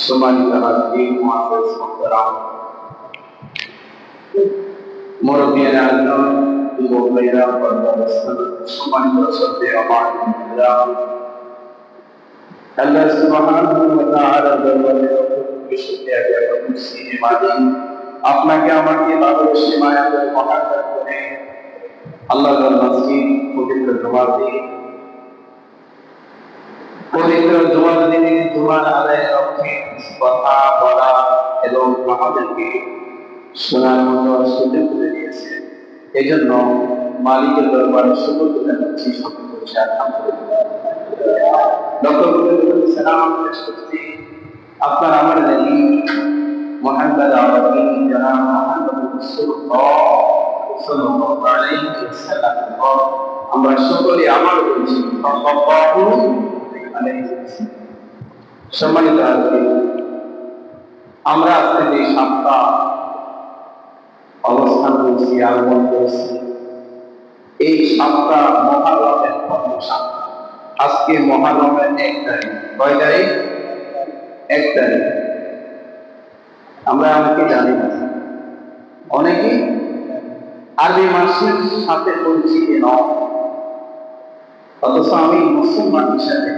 সম্মানিত হাজির মুআজ্জাজ মুহতারাম মুরব্বিয়ান আজম যুবক ভাইরা সম্মানিত শ্রদ্ধে আমার আল্লাহ সুবহানাহু ওয়া তাআলার দরবারে শুকরিয়া জ্ঞাপন করছি মালিক আপনাকে আমাকে ভালোবেসে মায়া করে মহাব্বত করে আল্লাহর মসজিদ পবিত্র জুমার দিনে জুমার আদায়ের লক্ষ্যে কথা বলা এবং আমাদেরকে শোনার মতো সুযোগ করে দিয়েছে। এই জন্য মালিকের দরবারে শুকর জানাচ্ছি, আপনার আমার নবী মুহাম্মদ আরবি জনাব মুহাম্মদ রাসূলুল্লাহ সাল্লাল্লাহু আলাইহি ওয়াসাল্লাম আমরা সকলে আমল করছি সাল্লাল্লাহু আলাইহি ওয়াসাল্লাম। সম্মানিত হাজির, আমরা আজকে যে সপ্তাহ অবস্থান করছি, আগমন করছি, এই সপ্তাহ মহারমের প্রথম সপ্তাহ। আজকে মহারমের 1 তারিখ। কয় তারিখ? 1 তারিখ। আমরা অনেকে জানি না, অনেকে আরবি মাসের সাথে পরিচিত নয়, অথচ আমি মুসলমান হিসাবে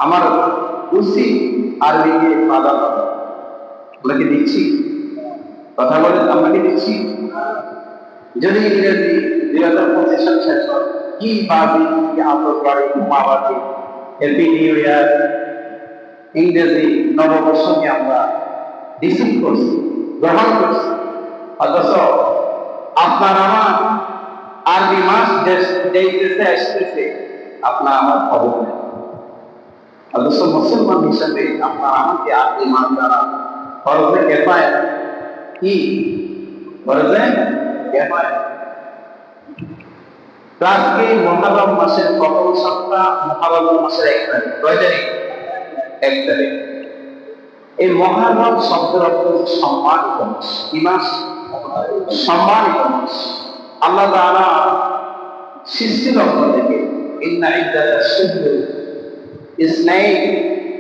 আমার উচিত আরবিকে প্রাধান্য। আমরা কি দিচ্ছি? কথা বলেন, আমরা কি দিচ্ছি? যদি ইংরেজি 2025 সাল শেষ হয়, কি বাদি কি আতসবাড়ি মাবাদি হ্যাপি নিউ ইয়ার ইংরেজি নববর্ষকে আমরা রিসিভ করছি, গ্রহণ করছি, অথচ আপনার আমার আরবি মাস দেশে আসতেছে, আপনার আমার খবর নেই। অথচ মুসলমান হিসাবে আপনার আমাকে আরবি মাস দ্বারা ফরজে কিফায়া কি ফরজে কিফায়া। আজকে মুহররম মাসের প্রথম সপ্তাহ, মুহররম মাসের 1 তারিখ। কয় তারিখ? 1 তারিখ। এই মুহররম শব্দের অর্থ সম্মানিত মাস। কি মাস? সম্মানিত মাস। আল্লাহ তাআলা সৃষ্টির লক্ষ্য থেকে ইন্না ইদ্দাতাশ শুহুরি ইসনাইন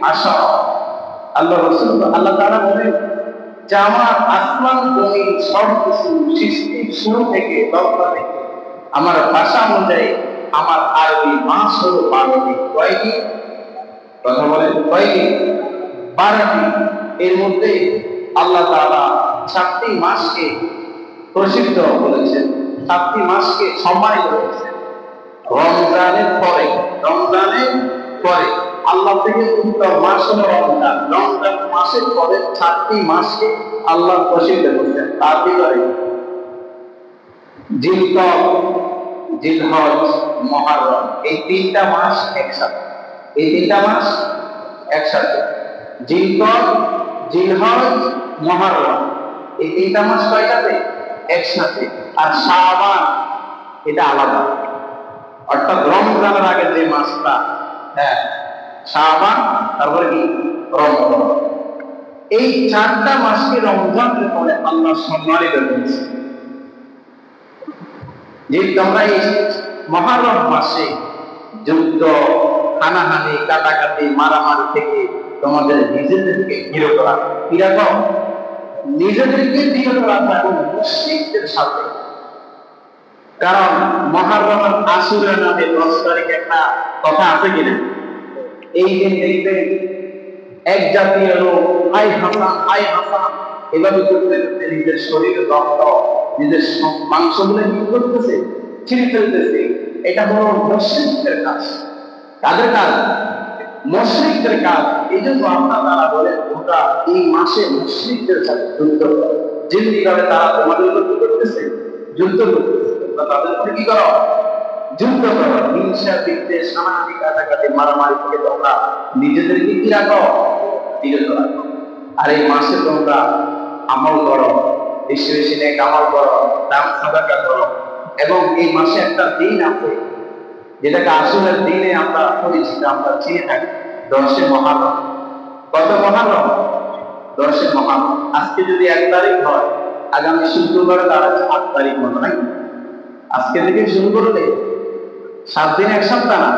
আশারা, আল্লাহ রাসূল আল্লাহ তাআলা বলেন যে আমার আসমান জমিন সব কিছু সৃষ্টির শুরু থেকে লক্ষ্য থেকে আমার ভাষা অনুযায়ী আমার আরবি মাস হলো 12টি। কয়টি? কথা বলেন, কয়টি? 12টি। এর মধ্যে আল্লাহ তাআলা 7টি মাসকে প্রসিদ্ধ করেছেন, 7টি মাসকে সম্মানিত করেছেন। রমজানের পরে আল্লাহ থেকে উত্তম মাস হলো রমজান। রমজান মাসের পরে 7টি মাসকে আল্লাহ প্রসিদ্ধ করেছেন। তার ভিতরে জিলকদ, জিলহজ, মুহররম, এই 3টা মাস একসাথে। এই 3টা মাস একসাথে, জিলকদ, জিলহজ, মুহররম, এই 3টা মাস কয়টাতে? একসাথে। আর শাবান এটা আলাদা, অর্থাৎ রমজানের আগে যে মাসটা, হ্যাঁ, শাবান, তারপরে কি রমজান। এই 4টা মাসকে রমজানের পরে আল্লাহ সম্মানিত করেছে। যে তোমরা এই মুহররম মাসে যুদ্ধ, হানাহানি, কাটাকাটি, মারামারি থেকে তোমাদের নিজেদেরকে বিরত রাখো। কি রাখো? নিজেদেরকে বিরত রাখো এবং মুশরিকদের সাথে। কারণ মুহররমের আশুরা নামে 10 তারিখ একটা কথা আছে কিনা? এই দিন দেখবেন এক জাতীয় লোক আই হাসান এভাবে করতে করতে নিজের শরীরে রক্ত, নিজের মাংসগুলো কি করতেছে? ছিঁড়ে ফেলতেছে। এটা হলো মুশরিকদের কাজ। তাদের কাজ মুশরিকদের কাজ। এই জন্য আল্লাহ তাআলা বলেন তোমরা এই মাসে মুশরিকদের সাথে যুদ্ধ করো। যেমনি ভাবে তারা তোমাদের উপর কি করতেছে? যুদ্ধ করতেছে। তোমরা তাদের উপর কি করো? যুদ্ধ করো। হিংসা, বিদ্বেষ, হানাহানি, কাটাকাটি, মারামারি থেকে তোমরা নিজেদেরকে কি রাখো? বিরত রাখো। আর এই মাসে তোমরা আমল করো, বেশি বেশি নেক আমল করো, দান সাদাকা করো। এবং এই মাসে একটা দিন আছে যেটাকে আসলের দিনে আমরা পরিচিত, আমরা চিনে থাকি, 10 মুহররম। কত মুহররম? 10 মুহররম। আজকে যদি 1 তারিখ হয়, আগামী শুক্রবারে দাঁড়াচ্ছে 8 তারিখ মতো, নাকি? আজকে থেকে শুরু করলে 7 দিন এক সপ্তাহ না,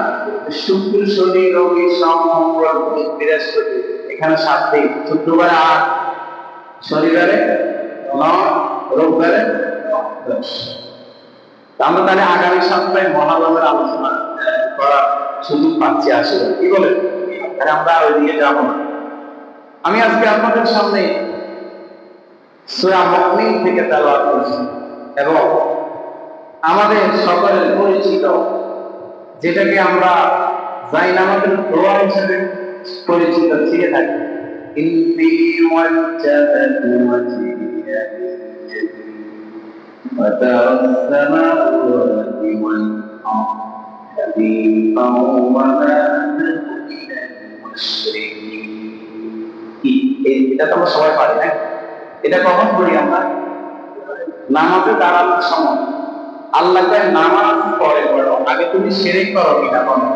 শুক্র, শনি, রবি, সোম, মঙ্গল, বুধ, বৃহস্পতি, এখানে 7 দিন, শুক্রবারে 8, শনিবারে 9, রোববারে 10। আমরা তাহলে আগামী সপ্তাহে মহালয়ের আলোচনা করার সুযোগ পাচ্ছি আসলে, কি বলেন? তাহলে আমরা ওইদিকে যাব না। আমি আজকে আপনাদের সামনে সূরা মুমিন থেকে তেলাওয়াত করছি এবং আমাদের সকলের পরিচিত, যেটাকে আমরা জায়নামাজের দোয়া হিসেবে পরিচিত ছিল থাকি, ইন্নী ওয়াজ্জাহতু ওয়াজহিয়া ফাতারাস সামাওয়াতি ওয়াল আরদ হানিফান ওয়া মা আনা মিনাল মুশরিকিন। এটা তো আমরা সবাই পারি, না? এটা কখন করি আমরা? নামাজে দাঁড়ানোর সময়। আল্লাহকে নামাজ পড়ে পড়ো, আগে তুমি শিরক করো কিনা বলো।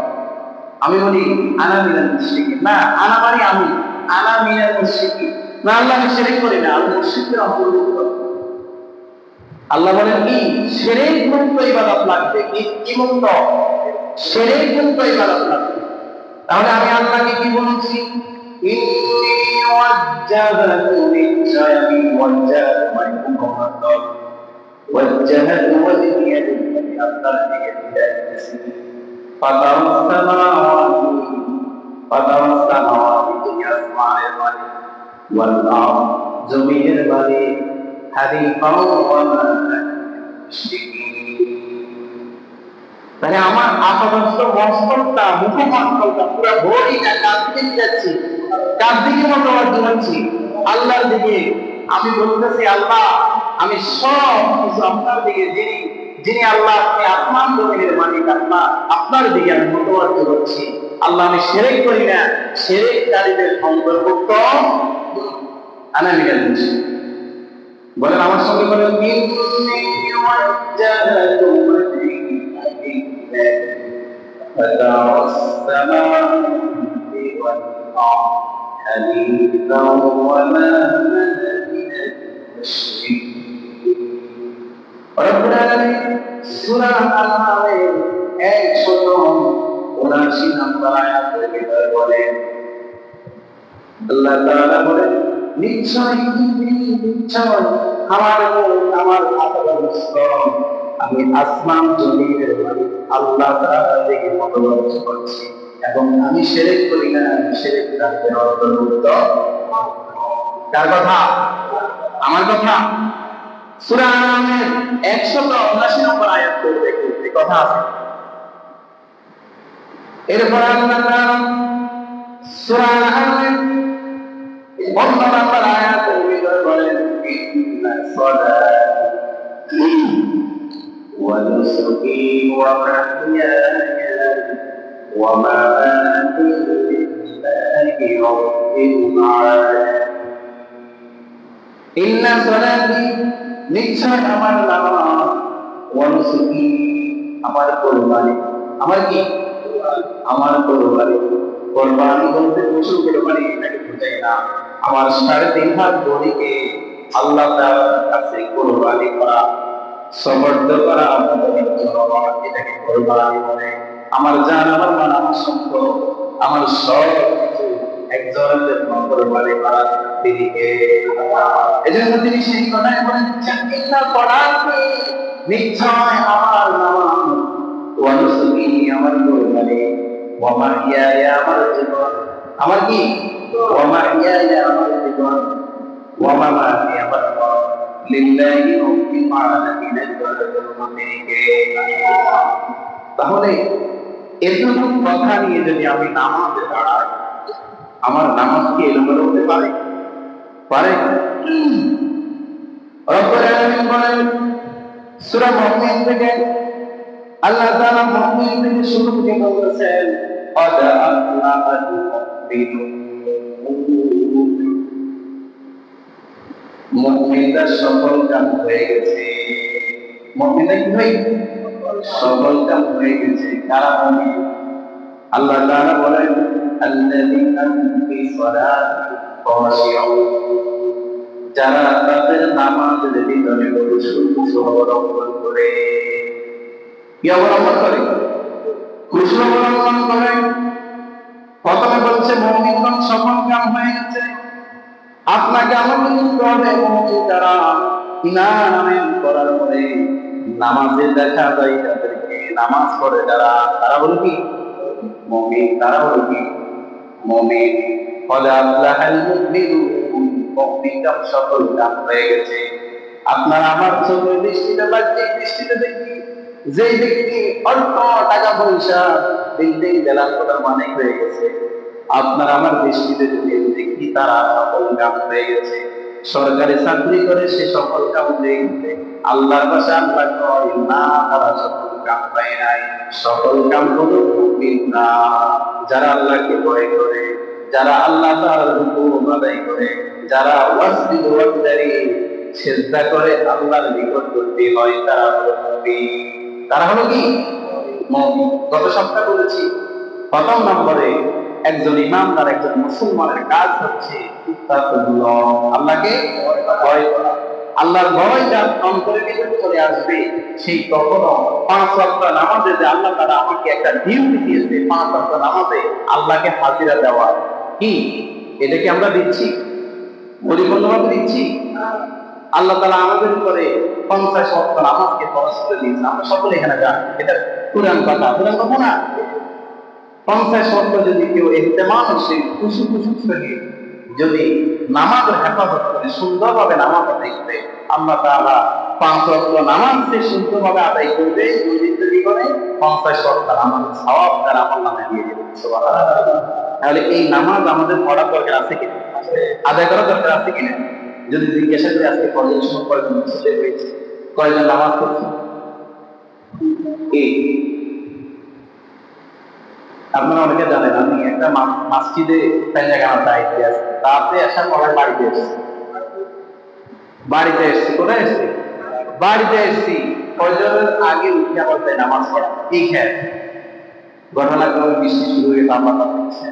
আমি বলি আনা মিনাল মুশরিকিন, না, আনা মানে আমি, আনা মিনাল মুশরিকিন, না, আল্লাহ আমি শিরক করি না, আমি মুশরিকদের অন্তর্ভুক্ত। আল্লাহ বলেন কি শিরক মুক্ত ইবাদত লাগবে, কি মুক্ত? শিরক মুক্ত ইবাদত লাগবে। তাহলে আমি আল্লাহকে কি বলছি? ইন্নী ওয়াজ্জাহতু লিল্লাহি ওয়াজ্জাহতু ওয়াজহাতু ওয়াজহিয়া লিল্লাহি আল্লাহর দিকে ফিরাইতেছি। ফাতারাস সামাওয়াতি দুনিয়া আসমানের মালিক, ওয়াল আরদ জমিনের মালিক, হানিফান ওয়া মা আনা মুশরিকিন। তাহলে আমার আপাতত মস্তকটা, মুখমণ্ডলটা পুরো বডিটা কার দিকে যাচ্ছে? কার দিকে মনোযোগ দিচ্ছি? আল্লাহর দিকে। আমি বলতেছি আল্লাহ আমি সব কিছু আপনার দিকে, যিনি আল্লাহ, আপনি আসমান জমিনের মালিক, আল্লাহ আপনার দিকে আমি মনোযোগ করছি। আল্লাহ আমি শিরক করি না, শিরককারীদের অন্তর্ভুক্ত আনা মিনাল মুশরিকিন। বলেন আমার সঙ্গে, বলেন ইন্নী ওয়াজ্জাহতু ওয়াজহিয়া লিল্লাহি ফাতারাস সামাওয়াতি ওয়াল আরদ হানিফান ওয়া মা আনা মিনাল মুশরিকিন। রব্বুল আলামিন সূরা আল-আনআমের 179 নম্বর আয়াতের ভিতরে বলেন, আল্লাহ তাআলা বলেন নিশ্চয় আমার আমি আসমান জমিনের মালিক আল্লাহ তাআলার দিকে মনোযোগ করছি এবং আমি শিরক করি না, শিরককারীদের অন্তর্ভুক্ত। কার কথা? আমার কথা। সূরা আন-নামের 179 নম্বর আয়াত পড়ে দেখুন, এই কথা আছে। এরপর আল্লাহ তাআলা সূরা আন-নামের 15 নম্বর আয়াতের ভিতরে বলেন ইন্না সলাতি ওয়া নুসুকি ওয়া মাহইয়ায়া ওয়া মামাতি লিল্লাহি রাব্বিল আলামিন। ইন্না সলাতি নিশ্চয় আমার নামাজ, ওয়া নুসুকি আমার কুরবানি, আমার কি? আমার কুরবানি। কুরবানি বলতে পশু কুরবানি এটাকে বোঝায় না। আমার 3.5 হাত বডিকে আল্লাহ তাআলার কাছে কুরবানি করা, সমর্থ করা, এটাকে কুরবানি বলে। আমার জান, আমার মান, আমার সম্পদ, আমার সব কিছু একজনের জন্য কুরবানি করা, তিনি কে? এজন্য তিনি সেই কথাই বলেন, ইন্না সলাতি নিশ্চয় আমার নামাজ, ওয়া নুসুকি আমার কুরবানি, ওয়া মাহইয়ায়া আমার জীবন, আমার কি? ওয়া মাহইয়ায়া আমার জীবন, ওয়া মামাতি আমার মরণ, লিল্লাহি রাব্বিল আলামিন। তাহলে এতটুকু কথা নিয়ে যদি আমি নামাজে দাঁড়াই, আমার নামাজ কি এলোমেলো হতে পারে? রব্বুল আলামিন বলেন সূরা মুমিন থেকে, আল্লাহ তাআলা মুমিন থেকে শুরু থেকে বলতেছেন قد أفلح المؤمنون। মুমিনরা সফল কাম হয়ে গেছে। মুমিনরা কি হয়ে গেছে? সফল কাম হয়ে গেছে। কারা মুমিন? আল্লাহ তাআলা বলেন আল্লাযীনা ফি সালাতিহিম খাশিউন, যারা তাদের নামাজের ভিতরে খুশু অবলম্বন করে। কি অবলম্বন করে? খুশু অবলম্বন করে। প্রথমে বলছে মুমিনগণ আপনাকে আমাকে বুঝতে হবে মুমিন যারা ঈমান আনয়ন করার পরে নামাজে দেখা যায় তাদেরকে, নামাজ পড়ে যারা, তারা হলো কি মুমিন, তারা হলো কি মুমিন। ক্বাদ আফলাহাল মুমিনুন, মুমিনরা সফল কাম হয়ে গেছে। আপনারা আমার চোখের দৃষ্টিতে বাহ্যিক দৃষ্টিতে দেখি, যে ব্যক্তি অল্প টাকা পয়সা বিল্ডিং দেলার মালিক হয়ে গেছে, আপনার আমার দৃষ্টিতে যদি দেখি তারা সফল কাম হয়ে গেছে। সরকারি চাকরি করে সে সফল কাম হয়ে গেছে। আল্লাহর ভাষা আল্লাহ কয় না, তারা সফল কাম হয় নাই। সফল কাম হলো মুমিনরা, যারা আল্লাহকে ভয় করে, যারা আল্লাহ তাআলার হুকুম আদায় করে, যারা ওয়াসবির ওয়াকদারি সিজদা করে আল্লাহর নিকটবর্তী হয়, তারা হলো মুমিন। তারা হলো কি মুমিন। গত সপ্তাহে বলেছি প্রথম নম্বরে একজন ইমানদার, একজন মুসলমানের কাজ হচ্ছে ইত্তাকুল্লাহ, আল্লাহকে ভয় করা। আল্লাহর ভয় যার অন্তরে ভিতরে চলে আসবে, সেই কখনো 5 ওয়াক্ত নামাজে, যে আল্লাহ তাআলা আমাকে একটা ডিউটি দিয়েছে 5 ওয়াক্ত নামাজে আল্লাহকে হাজিরা দেওয়া, কি এটা কি আমরা দিচ্ছি? পরিপূর্ণভাবে দিচ্ছি? আল্লাহ তাআলা আমাদের উপরে 50 ওয়াক্ত নামাজকে ফরজ করে দিয়েছে। আমরা সকলে এখানে যান, এটা পুরান কথা না? 50 ওয়াক্ত যদি কেউ ইহতেমাম সে খুশি সঙ্গে যদি নামাজের হেফাজত করে, সুন্দরভাবে নামাজ আদায় করে, আল্লাহ তাআলা 5 ওয়াক্ত নামাজকে সুন্দরভাবে আদায় করবে, দৈনিক জীবনে 50 ওয়াক্ত নামাজের সওয়াব তার আমলনামায় দিয়ে দেবে। সুবহানাল্লাহ। তাহলে এই নামাজ আমাদের পড়ার দরকার আছে কিনা? আদায় করার দরকার আছে কিনা? যদি জিজ্ঞাসা করি আজকে কয়জন সময় কয়জন ছেলে হয়েছে, কয়জন নামাজ পড়ছে, এই আপনারা অনেকে জানেন আমি একটা মসজিদে পেঞ্জাগানার দায়িত্বে আছি। রাতে আসার পরে বাড়িতে এসেছি। কোথায় এসেছি? বাড়িতে এসেছি। ফজরের আগে উঠে আবার নামাজ পড়া, এই খেয়াল ঘটনাক্রমে বৃষ্টি শুরু হয়ে তাপমাত্রা হচ্ছে।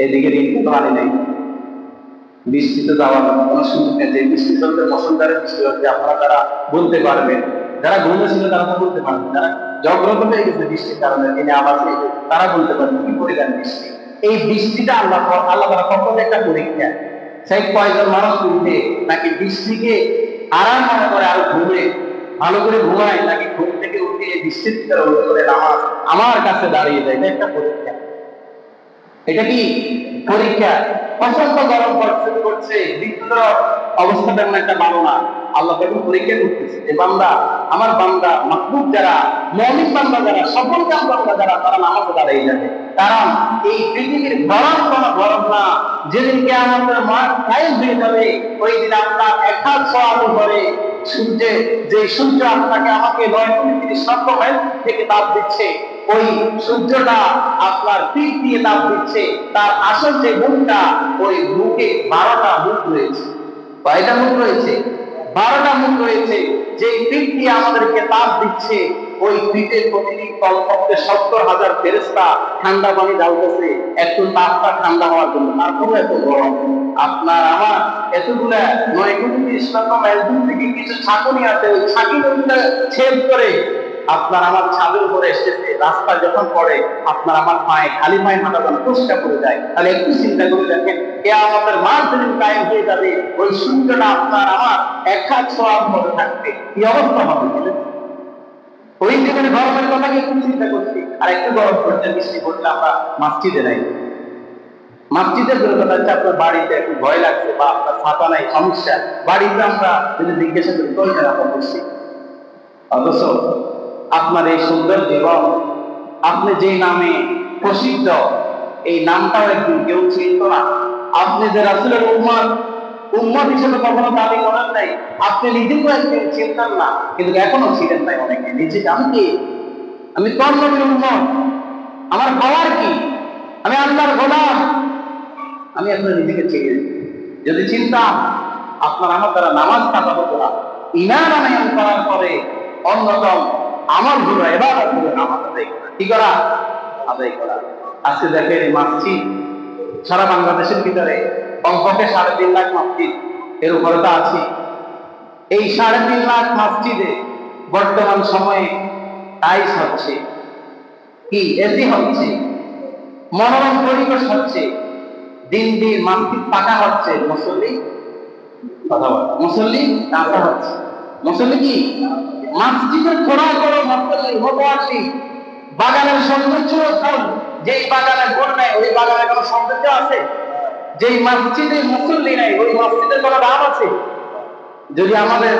এদিকে ঋণ আনি নেই, বৃষ্টিতে যাওয়ার কোনো সুযোগ নেই। যে বৃষ্টি চলতে মৌসুমদারের বৃষ্টি হচ্ছে, আপনারা তারা বলতে পারবেন, যারা ঘুমেছিল তারা তো বলতে পারবেন, যারা জগ্রত হয়ে গেছে বৃষ্টির কারণে তিনি আবার তারা বলতে পারবেন কি পরিমাণ বৃষ্টি। এই বৃষ্টিটা আল্লাহ তারা কখন একটা পরীক্ষা, সেই কয়জন মানুষ উঠে নাকি বৃষ্টিকে আরাম মনে করে আর ঘুমে ভালো করে ঘুমায়, নাকি ঘুম থেকে উঠে বৃষ্টির ভিতরে উঠে করে নামাজ আমার কাছে দাঁড়িয়ে যায়, এটা একটা পরীক্ষা। এটা কি পরীক্ষা? প্রচন্ড গরম করছে, বিদ্যুৎ অবস্থা তেমন একটা ভালো না, আল্লাহ তখন পরীক্ষা করতেছে যে বান্দা, আমার বান্দা মাহবুব যারা, মুমিন বান্দা যারা, সফল কাম বান্দা যারা, তারা নামাজে দাঁড়িয়ে যাবে। কারণ এই পৃথিবীর গরম কোনো গরম না, যেদিন কিয়ামতের মাঠ কায়েম হয়ে যাবে, ওই দিন আপনার 1 হাত ছোঁয়ার উপরে সূর্যে, যে সূর্য আপনাকে আমাকে 9:30 লক্ষ মাইল থেকে তাপ দিচ্ছে, ওই সূর্যটা আপনার পিঠ দিয়ে তাপ দিচ্ছে, তার আসল যে মুখটা, ওই মুখে 12টা মুখ রয়েছে। কয়টা মুখ রয়েছে? 12টা মুখ রয়েছে। যে পিঠ দিয়ে আমাদেরকে তাপ দিচ্ছে, ওই পিঠের প্রতিটি কমপক্ষে 70,000 ফেরেশতা ঠান্ডা পানি ঢালতেছে একটু তাপটা ঠান্ডা হওয়ার জন্য। তারপরে এত গরম। আপনার আমার এতগুলা 9:30 লক্ষ মাইল দূর থেকে কিছু ছাঁকুনি আছে, ওই ছাঁকুনিটা ছেদ করে আপনার আমার ছাদের উপরে এসেছে, রাস্তা যখন পড়ে আপনার আমার পায়ে, খালি পায়ে হাঁটা যেন ফুসকা পড়ে যায়। তাহলে একটু চিন্তা করে দেখেন, কিয়ামতের মাঠ যেদিন কায়েম হয়ে যাবে, ওই সূর্যটা আপনার আমার 1 হাত ছোঁয়ার মধ্যে থাকবে, কি অবস্থা হবে? ওই দিনের গরমের কথা একটু চিন্তা করছি। আর একটু গরম পড়ছে, বৃষ্টি পড়লে আমরা মসজিদে নাই, মসজিদের দূরতা হচ্ছে আপনার বাড়িতে একটু ভয় লাগছে বা আপনার ছাতা নাই, সমস্যা। বাড়িতে আমরা যদি জিজ্ঞাসা করি কয়জন আমরা বসছি, অথচ আপনার এই সুন্দর জীবন, আপনি যে নামে প্রসিদ্ধ, এই নামটাও একদিন কেউ চিনত না। আপনি যে রাসূলের উম্মত হিসেবে কখনো দাবি করেন নাই, আপনি নিজেও একদিন চিনতেন না, কিন্তু এখনো ছিলেন নাই অনেকে নিজেকে, আমি কি, আমি কোন নবীর উম্মত, আমার খাওয়ার কি, আমি আল্লাহর গোলাম, আমি আপনার নিজেকে চিনি। যদি চিন্তাম, আপনার আমার দ্বারা নামাজ কাটা হতো না। ঈমান আনয়ন করার পরে অন্যতম আমল হলো ইবাদত, হলো নামাজ আদায় করা। কি করা? আদায় করা। আজকে দেখেন মসজিদ সারা বাংলাদেশের ভিতরে কমপক্ষে 3.5 লাখ মসজিদ, এর উপরে তো আছে। এই 3.5 লাখ মসজিদে বর্তমান সময়ে টাইলস হচ্ছে, কি এসি হচ্ছে, মনোরম পরিবেশ হচ্ছে, দিন দিন মসজিদ পাকা হচ্ছে, মুসল্লি কথা বল, মুসল্লি কাঁচা হচ্ছে। মুসল্লি কি মসজিদের থোড়া করো, মুসল্লি মোটামুটি বাগানের সৌন্দর্য ফুল, যেই বাগানে ফুল নাই ওই বাগানে কোনো সৌন্দর্য আছে? যেই মসজিদে মুসল্লি নাই ওই মসজিদের কোনো দাম আছে? যদি আমাদের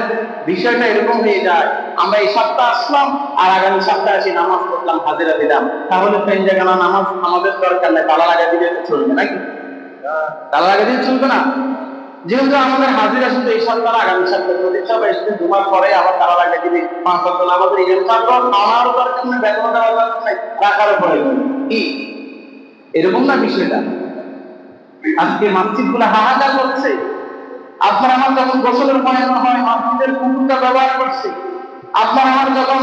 বিষয়টা এরকম হয়ে যায়, আমরা এই সপ্তাহ আসলাম আর আগামী সপ্তাহে এসে নামাজ পড়লাম, হাজিরা দিলাম, তাহলে তো এই জায়গা নামাজ আমাদের দরকার নেই, তালা লাগা দিলে চলবে নাকি? তালা লাগা দিলে চলবে না। যেহেতু আমাদের হাজিরা শুধু এই সপ্তাহ আগামী সপ্তাহ, প্রতি সব এসে জুমার পরে আবার তালা লাগা দিবে, 5 ওয়াক্ত নামাজের ইমাম সাহেব আমারও দরকার নেই, বেতন দেওয়ার দরকার নেই, রাখারও প্রয়োজন কি? এরকম না বিষয়টা। আজকে মসজিদ গুলো হাহাকার করছে। আপনার আমার যখন গোসলের প্রয়োজন হয় মসজিদের পুকুরটা ব্যবহার করছি, আপনার আমার যখন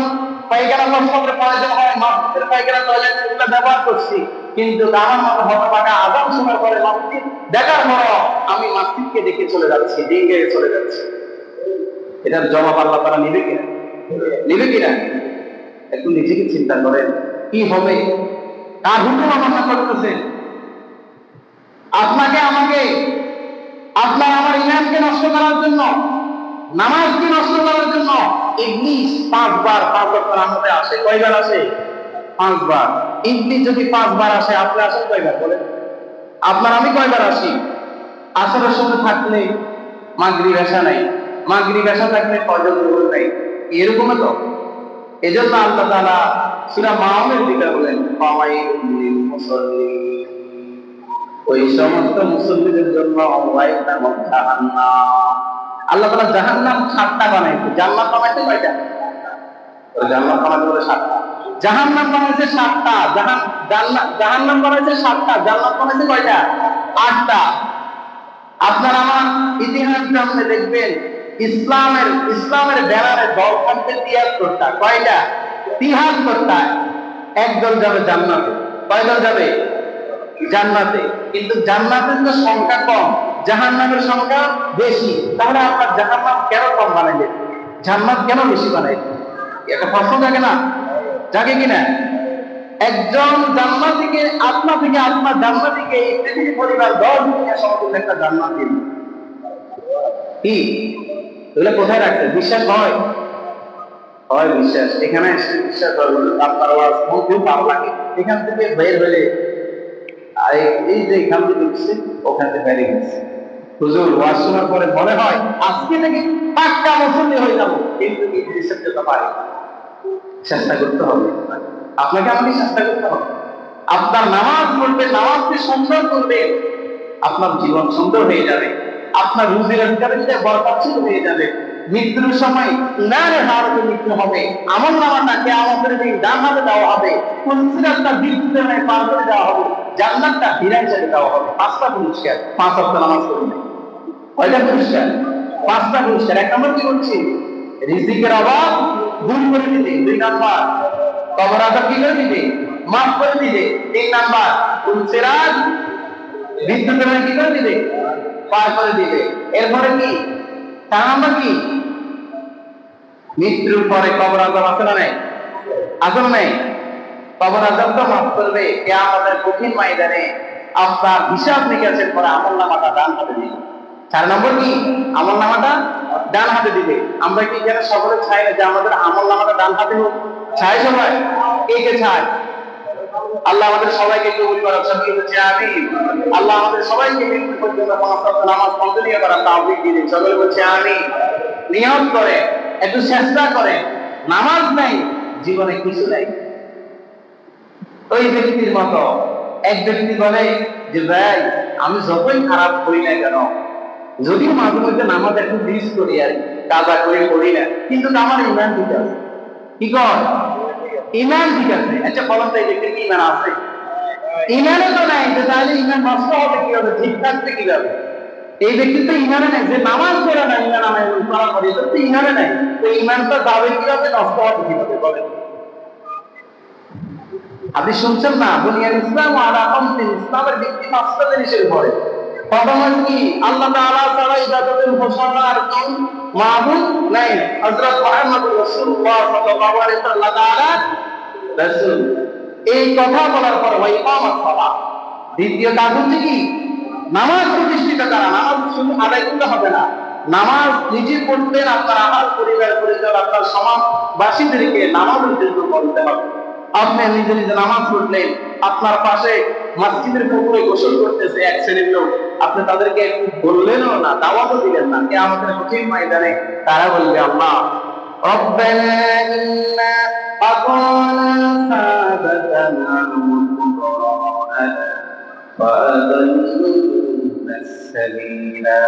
পায়খানা প্রস্রাবের প্রয়োজন হয় মসজিদের পায়খানা টয়লেটগুলো ব্যবহার করছি, কিন্তু আমার মতো হতভাগা আজান শোনার পরে মসজিদ দেখার পর আমি মসজিদকে দেখে চলে যাচ্ছি, ডিঙ্গে চলে যাচ্ছি। এটার জবাব আল্লাহ তাআলা নিবে কিনা? নিবে কিনা? একটু নিজেকে চিন্তা করেন, কি হবে? কার হুকুম আপনারা করতেছেন? আপনাকে আমাকে, আপনার আমার ইমানকে নষ্ট করার জন্য, নামাজকে নষ্ট করার জন্য ইবলিস 5 বার 5 ওয়াক্ত নামাজে আসে। কয়বার আসে? 5 বার। ইবলিস যদি 5 বার আসে, আপনি আসেন কয়বার বলেন? আপনার আমি কয়বার আসি? আসরের সময় থাকলে মাগরিব এশা নাই, মাগরিব এশা থাকলে ফজর যোহর নাই, এরকম তো। এজন্য আল্লাহ তাআলা সূরা মাউনের দিকে বলেন, ফাওয়াইলুল লিল মুসাল্লিন, ওই সমস্ত মুসল্লিদের জন্য জাহান্নাম। আল্লাহ তাআলা জাহান্নাম 7টা বানাইছে, জান্নাত বানাইছে কয়টা? জান্নাত বানাইছে 7টা, জাহান্নাম বানাইছে 7টা, জাহান্নাম বানাইছে 7টা, জান্নাত বানাইছে কয়টা? 8টা। আপনার আমার ইতিহাস জানলে দেখবেন ইসলামের ব্যানারে দল থাকবে 73টা। কয়টা? 73টা। একদল যাবে জান্নাতে। কয়দল যাবে? জান্নাতে। কিন্তু জান্নাতের তো সংখ্যা কম, জাহান্নামের সংখ্যা বেশি। তাহলে আপনার জাহান্নাম কেন কম বানাইলেন, জান্নাত কেন বেশি বানাইলেন? এটা প্রশ্ন জাগে না? জাগে কিনা? একজন জান্নাতীকে আত্মা থেকে আত্মা জান্নাতীকে এই পৃথিবী পরিবার 10 দুনিয়া সমতুল্য একটা জান্নাত দিন কি? তাহলে কোথায় রাখতে? বিশ্বাস হয়? হয় বিশ্বাস। এখানে এসে বিশ্বাস হয়, আপনার আওয়াজ খুব ভালো লাগে, এখান থেকে বের হলে এই যে এখান থেকে উঠছে ওখান থেকে বেরিয়ে গেছে। হুজুর ওয়াজ শোনার পরে মনে হয় আজকে থেকে পাক্কা মুসল্লি হয়ে যাবো, কিন্তু ইবলিসের যেতে পারে। চেষ্টা করতে হবে, আপনাকে আমাকে চেষ্টা করতে হবে। আপনার নামাজ পড়বেন, নামাজকে সুন্দর করবেন, আপনার জীবন সুন্দর হয়ে যাবে, আপনার রুজি রোজগারের যে বরকত হয়ে যাবে। মৃত্যুর সময় ইমানের হারতে মৃত্যু হবে, আমল নামাটাকে আমাদের দিন ডান হাতে দেওয়া হবে, পুরস্কারটা বিদ্যুতের ন্যায় পার করে দেওয়া হবে, জান্নাতটা হীরা হিসেবে দেওয়া হবে। 5টা পুরস্কার, 5 ওয়াক্ত নামাজ পড়বে। কয়টা পুরস্কার? 5টা পুরস্কার। 1 নম্বর কি বলছি? রিজিকের অভাব দূর করে দিতে। 2 নাম্বার কবর আযাব কি করে দিতে? মাফ করে দিতে। 3 নাম্বার পুরস্কার বিদ্যুতের ন্যায় কি করে দিতে? পার করে দিবে। এরপরে কি? 4 নাম্বার কি? মৃত্যুর পরে কবর আযাব আছে না নাই? আছে না নাই? কবর আযাবটা মাফ করবে। কিয়ামতের কঠিন ময়দানে আপনার হিসাব নিকাশের পরে আমলনামাটা ডান হাতে দিবে। 4 নম্বর কি? আমলনামাটা ডান হাতে দিবে। আমরা কি এখানে সকলে চাই না যে আমাদের আমলনামাটা ডান হাতে হোক? চাই সবাই? কে চায়? আল্লাহ আমাদের সবাইকে কবুল করার সঙ্গে বলছে আমিন। আল্লাহ আমাদের সবাইকে মৃত্যু পর্যন্ত 5 ওয়াক্ত নামাজ কন্টিনিউ করার তৌফিক দিন। সকলে বলছে আমিন। নিয়ত করে, একটু চেষ্টা করে, নামাজ নাই জীবনে কিছু নাই। ওই ব্যক্তির মতো এক ব্যক্তি বলে যে ভাই আমি যতই খারাপ করি না কেন, যদিও মাঝে মধ্যে নামাজ একটু মিস করি আর কাজা করে করি না, কিন্তু আমার ইমান ঠিক আছে। কি কর? ইমান ঠিক আছে। আচ্ছা বলেন তো এই ব্যক্তির কি ইমান আছে? ইমানে তো নাই, তাহলে ইমান নষ্ট হবে কিভাবে, ঠিক থাকবে কিভাবে? এই ব্যক্তি তো ইমানে নাই, যে নামাজ পড়ে না ইমান আমার করা করে, তো ইমানে নাই, তো ইমানটা যাবে কিভাবে, নষ্ট হবে কিভাবে বলেন? আপনি শুনছেন না? বুনিয়াল ইসলাম আলা খামসিন, ইসলামের ভিত্তি 5টা জিনিসের উপরে। প্রথম কি? আল্লাহ তাআলা ছাড়া ইবাদতের ঘোষণা আর কোন মাবুদ নাই। হযরত মুহাম্মদুর রাসূলুল্লাহ সাল্লাল্লাহু আলাইহি ওয়াসাল্লাম তাআলা রাসূল। এই কথা বলার পর ওয়া ইকামাত সালাত। দ্বিতীয় কাজ হচ্ছে কি? নামাজ প্রতিষ্ঠিত করা, নামাজ শুধু আদায় করতে হবে না, নামাজ নিজে পড়তেন, আপনার আহার পরিবার পরিজন আপনার সমাজবাসীদেরকে নামাজের জন্য বলতে হবে। আপনি নিজে নিজে নামাজ পড়লেন, আপনার পাশে মসজিদের পুকুরে গোসল করতেছে এক শ্রেণীর লোক, আপনি তাদেরকে বললেনও না, দাওয়াতও দিলেন না, কে আমাদের কঠিন ময়দানে তারা বলবে আল্লাহ ربنا إنا أطعنا سادتنا وكبراءنا فأضلونا السبيلا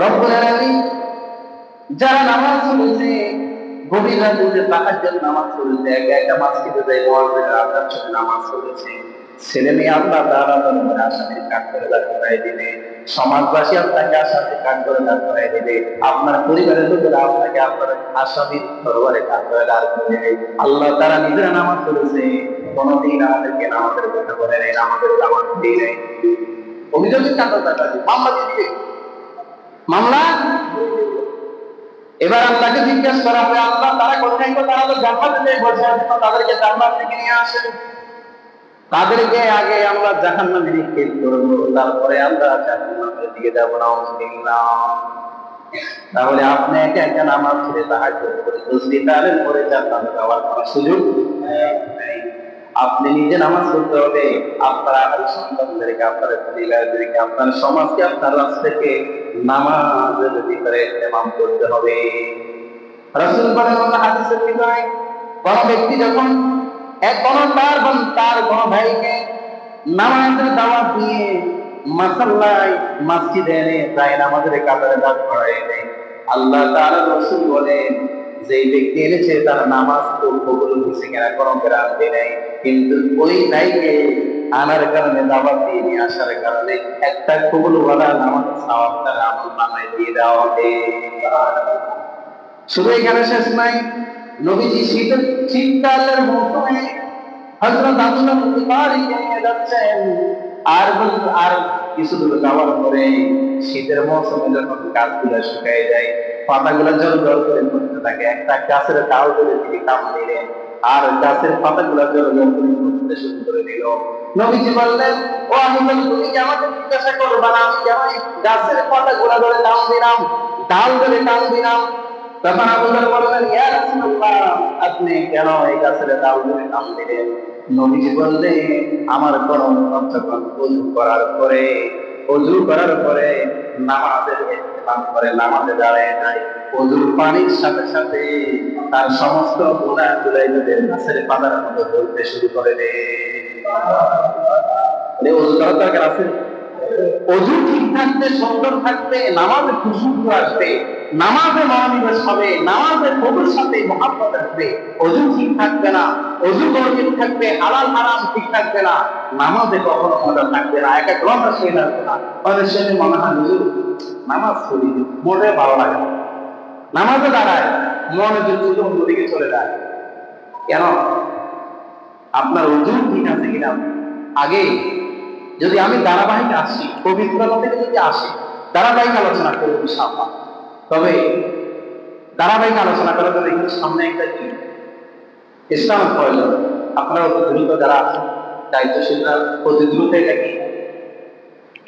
রব্বুল আলামিন যারা নামাজ পড়েছে, গভীর রাতে তাহাজ্জুদ নামাজ পড়েছে, একা একা মসজিদে যায় মুয়াজ্জিনের আযান শুনে নামাজ পড়েছে, ছেলে মেয়ে আল্লাহ তাআলা তাদের আশাদের কাজ করে দাঁড় করায় দিবে, সমাজবাসী আপনাকে আশাদের কাজ করে দাঁড় করায় দিবে, আপনার পরিবারের লোকেরা আপনাকে আপনার আশাদের দরবারে কাজ করে দাঁড় করে দেবে। আল্লাহ তাআলা নিজেরা নামাজ পড়েছে, কোনদিন আমাদেরকে নামাজের কথা বলে নেই, আমাদের দাওয়াত দিয়ে নেই। অভিযোগের কাজ মামলা দিয়ে দিবে, মামলা। এবার আল্লাহকে জিজ্ঞাসা করা হবে, আল্লাহ তারা কোথায় গো? তারা তো জান্নাতে বসে আছে, তাদেরকে জান্নাত থেকে নিয়ে আসেন। তাদেরকে আগে আমরা জাহান্নামে নিক্ষেপ করব, তারপরে আমরা জাহান্নামের দিকে যাব না। তাহলে আপনি একা একা নামাজ পড়ে তাহাজ্জুদ করে তসবিহ তাহলেন পরে জান্নাতে যাওয়ার কোনো সুযোগ নেই। আপনি নিজে নামাজ পড়তে হবে, আপনার আত্মীয় সন্তানদেরকে, আপনার পরিবারদেরকে, আপনার সমাজকে, আপনার রাষ্ট্রকে নামাজের ভিতরে ইমাম করতে হবে। রাসূল বলেন হাদিসের ভিতরে, কোন ব্যক্তি যখন তার কোন ভাইকে নামাজের দাওয়াত দিয়ে মাসাল্লায় মসজিদে এনে যায় নামাজের কাতারে দাঁড় করায় দেয়, আল্লাহ তাআলা রাসূল বলেন যে ব্যক্তি এনেছে তার নামাজ তো কবুল হয়েছে কিনা কোনো গ্যারান্টি নেই, কিন্তু ওই ভাইকে আনার কারণে দাওয়াত দিয়ে নিয়ে আসার কারণে একটা কবুলওয়ালা নামাজের সওয়াব তার আমলনামায় দিয়ে দেওয়া হবে। শুধু এখানে শেষ নাই, নবীজি শীতকালের মৌসুমে হযরত আব্দুল্লাহ ইবনে বারিকে নিয়ে যাচ্ছেন, আর কিছু দূর যাওয়ার পরে শীতের মৌসুমে যখন গাছগুলো শুকিয়ে যায়, পাতাগুলো জল জল করে পড়তে থাকে, একটা গাছের ডাল ধরে তিনি কামড় দিলেন, আর গাছের পাতাগুলো জল জল করে পড়তে শুরু করে দিল। নবীজি বললেন, ও আবুবকর, তুমি কি আমাকে জিজ্ঞাসা করবে না আমি কেন গাছের পাতাগুলো ধরে টান দিলাম, ডাল ধরে টান দিলাম? তখন আবুবকর বললেন, ইয়া রাসূলুল্লাহ, আপনি কেন এই গাছের ডাল ধরে টান দিলেন? নবীজি বললেন, আমার করম যখন ওযু করার পরে নামাজের ইহতিমাম করে নামাজে দাঁড়ায় যায়, ওযুর পানির সাথে সাথে তার সমস্ত গুনাহগুলো গাছের পাতার মতো ধরতে শুরু করে দেয়। ওযু করার দরকার আছে, ওযু ঠিক থাকবে, সুন্দর থাকবে, নামাজে খুশু আসবে, নামাজে মনোনিবেশ হবে, নামাজে প্রভুর সাথে মহব্বত আসবে। ওযু ঠিক থাকবে না, ওযু ঠিক থাকবে, হালাল হারাম ঠিক থাকবে না, নামাজে কখনো মজা থাকবে না, এক এক ঘন্টা শুয়ে থাকবে না। অনেক সময় মনে হয় হুজুর নামাজ পড়ি, মনে ভালো লাগে না, নামাজে দাঁড়ায় মনে যদি অন্যদিকে চলে যায়। কেন? আপনার ওযু ঠিক আছে কিনা আগে যদি আমি ধারাবাহিক আসি, পবিত্রতা থেকে যদি আসি, ধারাবাহিক আলোচনা করবো ইনশাআল্লাহ। তবে ধারাবাহিক আলোচনা করার জন্য একটু সামনে একটা কি ইসলাম প্রয়োজন। আপনারা অতি দ্রুত যারা আছেন দায়িত্বশীলরা অতি দ্রুত এটা কি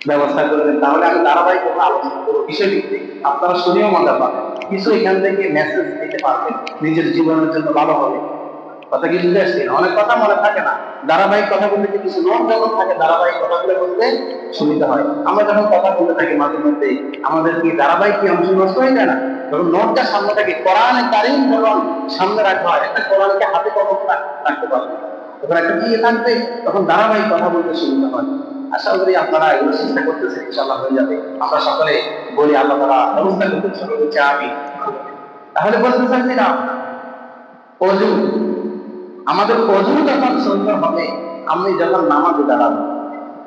ব্যবস্থা করবেন, তাহলে আমি ধারাবাহিক আলোচনা করবো বিষয় ভিত্তিক, আপনারা শুনেও মজা পাবেন, কিছু এখান থেকে মেসেজ দিতে পারবেন, নিজের জীবনের জন্য ভালো হবে। কথা কি বুঝে আসছে? অনেক কথা মনে থাকে না, ধারাবাহিক কথা বলতে কিছু নোট যখন থাকে ধারাবাহিক কথাগুলো বলতে সুবিধা হয়। আমরা যখন কথা বলতে থাকি মাঝে মধ্যে আমাদের কি ধারাবাহিক কি অংশ নষ্ট হয়ে যায় না? যখন নোটটা সামনে থাকে, কোরআনে কারীম যখন সামনে রাখা হয়, একটা কোরআনকে হাতে কলমে রাখতে পারবে, তখন একটা কি থাকবে, তখন ধারাবাহিক কথা বলতে সুবিধা হয়। আশা করি আপনারা এগুলো চেষ্টা করতেছেন, ইনশাআল্লাহ হয়ে যাবে। আমরা সকলে বলি আল্লাহ তাআলা ব্যবস্থা করতে শুরু করছে আমি। তাহলে বলতে চাচ্ছি না, ওযু আমাদের ওযু যখন সুন্দর হবে, আমি যখন নামাজে দাঁড়াবো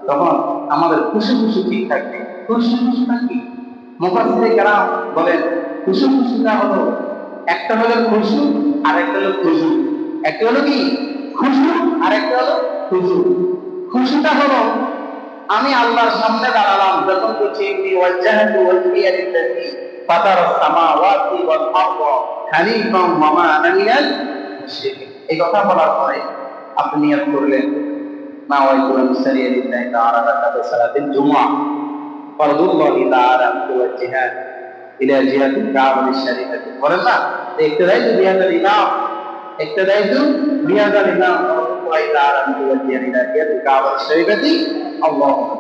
তখন আমাদের খুশু খুশু ঠিক থাকবে। খুশু খুশুটা কি? মুফাসসিরে কেরাম বলেন, খুশু খুশুটা হলো, একটা হলো খুশু আর একটা হলো খুশু। একটা হলো কি খুশু আর একটা হলো খুশু। খুশুটা হলো আমি আল্লাহর সামনে দাঁড়ালাম, যখন বলছি ইন্নী ওয়াজজাহতু ওয়াজহিয়া লিল্লাযী ফাতারাস সামাওয়াতি ওয়াল আরদ হানিফাম ওয়া মা আনা মিনাল মুশরিকিন। এই কথা বলার পরে আপনি নিয়ত করলেন নাওয়াইতু আন উসাল্লিয়া লিল্লাহি তাআলা রাকাতাস সালাতিল জুমআ ফারদুল্লাহি তাআলা মুতাওয়াজ্জিহা ইলা জিহাতিল কাবাতিশ শরীফাতি। বলেন না, ইক্তাদাইতু বিহাদাল ইমাম, ইক্তাদাইতু বিহাদাল ইমাম ফারদুল্লাহি তাআলা মুতাওয়াজ্জিহা ইলা জিহাতিল কাবাতিশ শরীফাতি। আল্লাহু আকবার।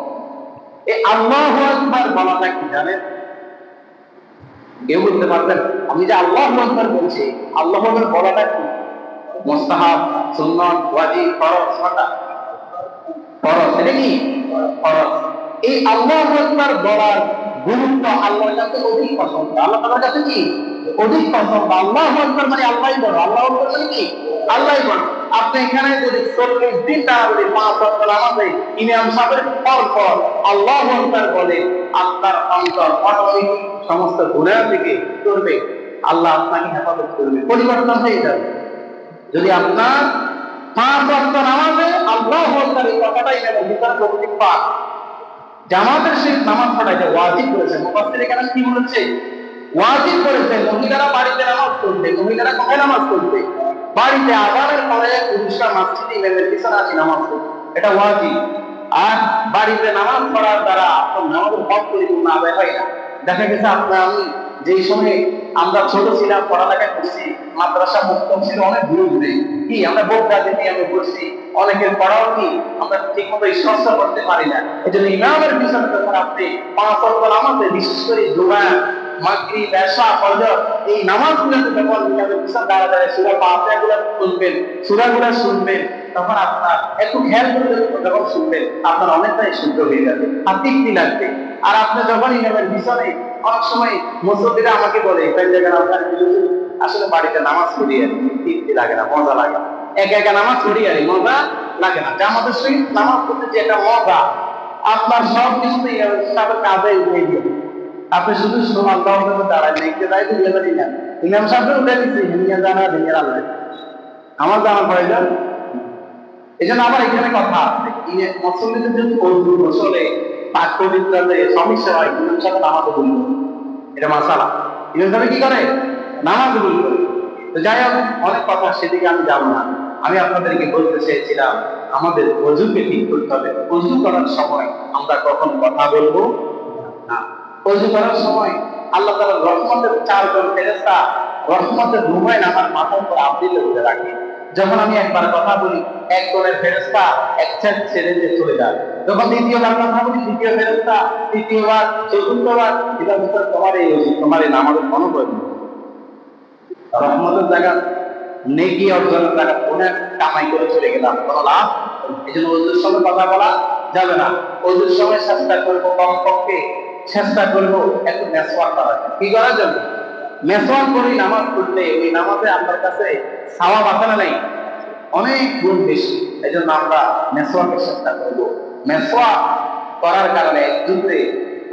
এই আল্লাহু আকবার বলাটা কি জানেন? কেউ বলতে পারবেন? আমি যে আল্লাহু আকবার বলছি, আল্লাহু আকবার বলাটা কি? মুস্তাহাব, সুন্নাত, ওয়াজিব, ফরজ? কোনটা ফরজ? এটা কি ফরজ? এই আল্লাহু আকবার বলার গুরুত্ব আল্লাহর কাছে অধিক পছন্দ। আল্লাহ তাআলার কাছে কি অধিক পছন্দ? আল্লাহু আকবার মানে আল্লাহই বড়। আল্লাহু আকবার মানে কি আল্লাহই বড়। আপনি এখানে যদি 40 দিন তাহলে 5 ওয়াক্ত নামাজে ইমাম সাহেবের পর আল্লাহু আকবার বলে, আপনার অন্তর অটোমেটিক সমস্ত গুনাহ থেকে করবে, আল্লাহ আপনাকে হেফাজত করবে, পরিবর্তন হয়ে যাবে। যদি আপনার 5 ওয়াক্ত নামাজে আল্লাহু আকবার এই কথাটাই নেবেন, ভিতরে প্রত্যেক পাক জামাতের সেই নামাজ পড়াইতে ওয়াজিব করেছে। মুফাসসির এখানে কি বলেছে? ওয়াজিব করেছে। মহিলারা বাড়িতে নামাজ পড়বে। মহিলারা কোথায় নামাজ পড়বে? বাড়িতে। আযানের পরে পুরুষরা মসজিদে ইমামের পিছনে আসি নামাজ পড়বে, এটা ওয়াজিব। আর বাড়িতে নামাজ পড়ার দ্বারা আপনার নামাজের হক পরিপূর্ণ আদায় হয় না। দেখা গেছে আপনার আমি যেই সময় আমরা ছোট ছিলাম, পড়ালেখা করছি, মাদ্রাসা মুক্ত ছিল অনেক দূরে দূরে, কি আমরা বোকা দিনে আমি পড়ছি, অনেকের পড়াও কি আমরা ঠিক মতো স্পর্শ করতে পারি না। এই জন্য ইমামের পিছনে যখন আপনি 5 ওয়াক্ত নামাজে, বিশেষ করে জুমা, মাগরিব, এশা, ফজর, এই নামাজগুলোতে যখন ইমামের পিছনে দাঁড়ায় সূরা ফাতিহাগুলো শুনবেন, সূরাগুলো শুনবেন, তখন আপনার একটু খেয়াল করে যখন শুনবেন, আপনার অনেকটাই শুদ্ধ হয়ে যাবে আর তৃপ্তি লাগবে। আর আপনি যখন ইমামের পিছনে, অনেক সময় মুসল্লিরা আমাকে বলে, আপনার আসলে বাড়িতে নামাজ পড়ি আর তৃপ্তি লাগে না, মজা লাগে না, একা একা নামাজ পড়ি আর মজা লাগে না। জামাতের সহিত নামাজ পড়তে যে একটা মজা, আপনার সব কিছুতে কাজে উঠে দিয়ে আপনি শুধু শুধু আল্লাহ দাঁড়ায় দেখতে যাই তো ইয়ে না, ইমাম সাহেব উঠে দিচ্ছে হিনিয়া জানা দিনের আল্লাহ আমার জানা প্রয়োজন। এই জন্য আবার এখানে কথা আছে, মুসল্লিদের যদি গোসলে পাক পবিত্রতে সমস্যা হয়, ইমাম সাহেব নামাজে ভুল করে, এটা মাসালা। ইমাম সাহেব কি করে? নামাজে ভুল করে। তো যাই হোক, অনেক কথা, সেদিকে আমি যাব না। আমি আপনাদেরকে বলতে চেয়েছিলাম, আমাদের ওযুকে ঠিক করতে হবে। ওযু করার সময় আমরা কখন কথা বলবো না। ওযু করার সময় আল্লাহ তাআলার রহমতের 4 জন ফেরেশতা রহমতের রুমাইল আমার মাথার উপর আবৃত করে রাখে। যখন আমি একবার কথা বলি, এক দলের ফেরেশতা এক সাইড ছেড়ে দিয়ে চলে যায়। যখন দ্বিতীয়বার কথা বলি, দ্বিতীয় ফেরেশতা, তৃতীয়বার, চতুর্থবার, এটার ভিতর তোমার এই ওযু, তোমার এই নামাজের কোনো প্রয়োজন নেই। রহমতের জায়গা, নেকি অর্জনের জায়গা অনেক কামাই করে চলে গেলাম, কোনো লাভ। এই জন্য ওযুর সময় কথা বলা যাবে না। ওযুর সময় চেষ্টা করবো, কমপক্ষে চেষ্টা করবো একটু মেসওয়াক করার। কি করার জন্য? মেসওয়াক করে নামাজ পড়লে ওই নামাজে আপনার কাছে সওয়াব আছে না নাই? অনেক গুণ বেশি। এই জন্য আমরা মেসওয়াকের চেষ্টা করবো। মেসওয়াক করার কারণে যুদ্ধে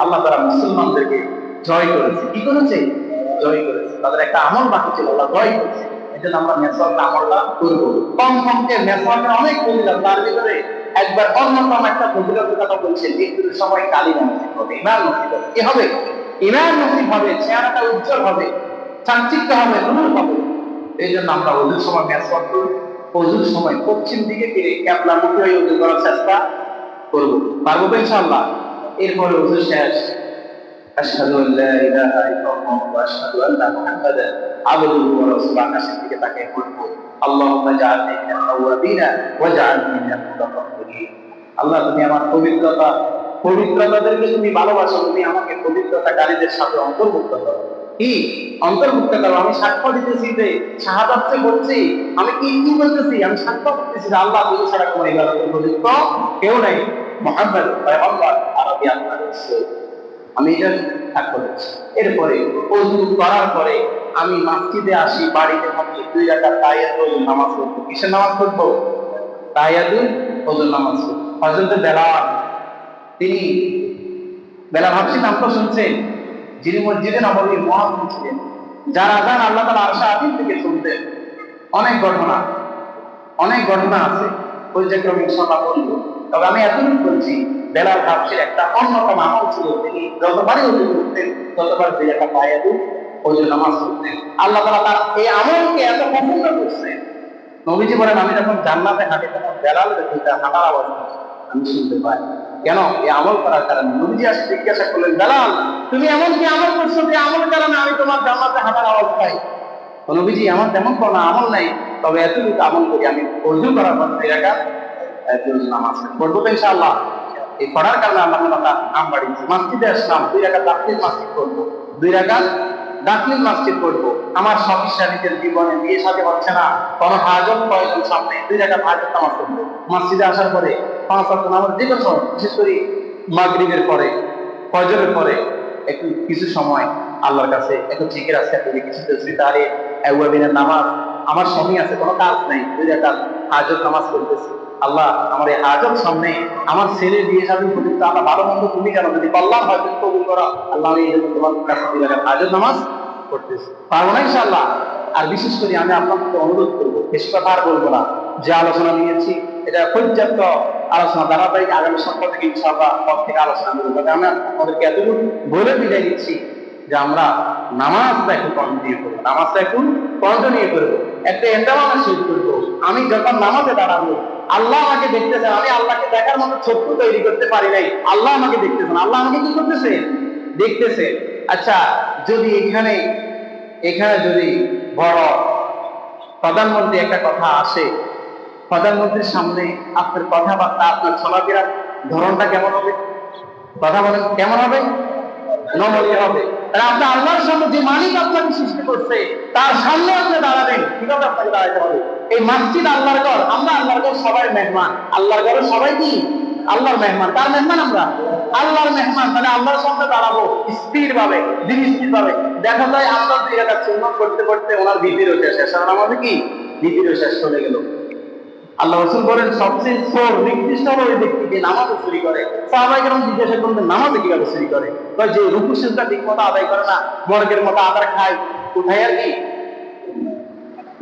আল্লাহ তাআলা মুসলমানদেরকে জয় করেছে। কি করেছে? জয় করেছে। তাদের একটা আমল বাকি ছিল, আল্লাহ জয় করেছে। এই জন্য আমরা মেসওয়াকের আমলটা করবো। কমপক্ষে মেসওয়াকের অনেক ফজিলত, তার ভিতরে একবার অন্যতম একটা ফজিলতের কথা বলছে, মৃত্যুর সময় কালিমা নসিব হবে, ঈমান নসিব হবে। কি হবে? ঈমান নসিব হবে, চেহারাটা উজ্জ্বল হবে, চাকচিক্য হবে, নূর হবে। এই জন্য আমরা ওযুর সময় মেসওয়াক করি। ওযুর সময় পশ্চিম দিকে ফিরে কিবলামুখী হয়ে ওযু করার চেষ্টা করব। পারবো তো ইনশাআল্লাহ? এরপরে ওযু শেষ, আশহাদু আল্লা ইলাহা ইল্লাল্লাহ ওয়া আশহাদু আন্না মুহাম্মাদান আবদুহু ওয়া রাসূলুহু। আকাশের দিকে তাকিয়ে পড়বো, আল্লাহুম্মা জাআলনি মিনাত তাওয়াবিনা ওয়াজআলনি মিনাল মুতাতাহহিরিন। আল্লাহ, তুমি আমার পবিত্রতাদেরকে তুমি ভালোবাসো, তুমি আমাকে পবিত্রতাকারীদের সাথে অন্তর্ভুক্ত করো। কি অন্তর্ভুক্ত করো? আমি সাক্ষ্য দিতেছি যে শাহাদাত যে বলছি, আমি কি বলতেছি? আমি সাক্ষ্য দিতেছি যে আল্লাহ, তুমি ছাড়া কোনো ইবাদতের উপযুক্ত কেউ নাই, মুহাম্মদ পয়গম্বর, আরবি আল্লাহর রাসূল। আমি এটা সাক্ষ্য দিচ্ছি। এরপরে ওযু করার পরে আমি মসজিদে আসি, বাড়িতে থাকি, 2 রাকাত তাহিয়াতুল নামাজ পড়বো। কিসের নামাজ পড়বো? তাহিয়াতুল ওযুর নামাজ পড়বো। হযরত বেলাল, তিনি বেলাল হাবশী নাম তো শুনছেন, যিনি মসজিদে নববীর মুয়াজ্জিন ছিলেন, যার আযান আল্লাহ তাআলা আরশে আযীম থেকে শুনতেন। অনেক ঘটনা আছে, পর্যায়ক্রমে ইনশাআল্লাহ বলবো। তবে আমি এতটুকু বলছি, বেলাল হাবশীর একটা অন্যতম আমল ছিল, তিনি যতবারই ওযু করতেন ততবার 2 রাকাত তাহিয়াতুল ওযুর নামাজ পড়তেন। আল্লাহ তাআলা তার এই আমলকে এত পছন্দ করছেন নবীজি বলেন, আমি যখন জান্নাতে হাঁটি তখন বেলালের দুইটা হাঁটার আওয়াজ আমি শুনতে পাই। কেন? এই আমল করার কারণে। নবীজি আসে জিজ্ঞাসা করলেন, বেলাল তুমি এমন কি আমল করছো যে আমলের কারণে আমি তোমার জান্নাতে হাঁটার আওয়াজ পাই? নবীজি, আমার তেমন কোনো আমল নাই, তবে এতটুকু আমল করি, আমি ওযু করার পর 2 রাকাত নামাজ পড়বো তো ইনশাআল্লাহ। এই পড়ার কারণে আল্লাহ তাআলা নাম বাড়িয়েছে। মসজিদে আসলাম, 2 রাকাত দাখিল মসজিদ পড়বো, 2 রাকাত দাখিল মসজিদ পড়বো। আমার সমস্যা নিজের জীবনে বিয়ে শাদী হচ্ছে না, কোনো হাজত প্রয়োজন সামনে, 2 রাকাত হাজত নামাজ পড়বো। মসজিদে আসার পরে 5 ওয়াক্ত নামাজ যে কোনো সময়, বিশেষ করে মাগরিবের পরে, ফজরের পরে একটু কিছু সময় আল্লাহর কাছে একটু জিকির আছে, কিছু তসবিহ তাহলিল আওয়াবিনের নামাজ। আমার সময় আছে, কোনো কাজ নেই, 2 রাকাত হাজত নামাজ পড়তেছি। আল্লাহ আমার এই হাজত সামনে, আমার ছেলে বিয়ে শাদী পর্যন্ত আল্লাহ ভালো মন্দ তুমি জানো, যদি কল্যাণ হয় তুমি কবুল করো। আল্লাহ আমি এই জন্য তোমার কাছে 2 রাকাত হাজত নামাজ করতেছি, পারবো না ইনশাআল্লাহ। আর বিশেষ করে আমি আপনাকে অনুরোধ করবো, বেশি কথা আর বলবো না, যে আলোচনা নিয়েছি এটা পর্যাপ্ত আলোচনা, ধারাবাহিক আগামী সপ্তাহ থেকে ইনশাআল্লাহ পর থেকে আলোচনা করবো। আমি আপনাদেরকে এতটুকু বলে বিদায় দিচ্ছি যে আমরা নামাজটা একটু কন্টিনিউ করবো, নামাজটা একটু কন্টিনিউ করবো, একটা এন্টারমেন্ট শুরু করবো। আমি যখন নামাজে দাঁড়াবো, আল্লাহ আমাকে দেখতেছেন, আমি আল্লাহকে দেখার মতো চক্ষু তৈরি করতে পারি নাই, আল্লাহ আমাকে দেখতেছেন। আল্লাহ আমাকে কি করতেছে? দেখতেছে। আচ্ছা, যদি এখানে যদি বড় প্রধানমন্ত্রী একটা কথা আসে, প্রধানমন্ত্রীর সামনে আপনার কথাবার্তা, আপনার চলাফেরার ধরনটা কেমন হবে? কথা বলেন, কেমন হবে? নমনীয় হবে। আপনি আল্লাহর সামনে যে মালিক আপনাকে সৃষ্টি করছে তার সামনে আপনি দাঁড়াবেন, কিভাবে আপনাকে দাঁড়াতে হবে? এই মসজিদ আল্লাহর ঘর, আমরা আল্লাহর ঘর সবাই মেহমান। আল্লাহর ঘরে সবাই কি? আল্লাহর মেহমান। কার মেহমান? আমরা আল্লাহর মেহমান। তাহলে আল্লাহর সামনে দাঁড়াবো স্থির ভাবে, ধীর ভাবে। দেখা যায় আপনার 2 রাকাত সুন্নাত করতে করতে ওনার বিপিরও শেষ, আর আমাদের কি বিপিরও শেষ চলে গেল। আল্লাহ রাসূল বলেন, সবচেয়ে চোর নির্দিষ্ট হলো ওই ব্যক্তি যে নামাজ চুরি করে। সাহাবায়ে কেরাম জিজ্ঞাসা করলেন, নামাজে কিভাবে চুরি করে? কয় যে রুকু সিজদা ঠিকমতো আদায় করে না, মর্গের মতো আদার খায়, উঠায় আর কি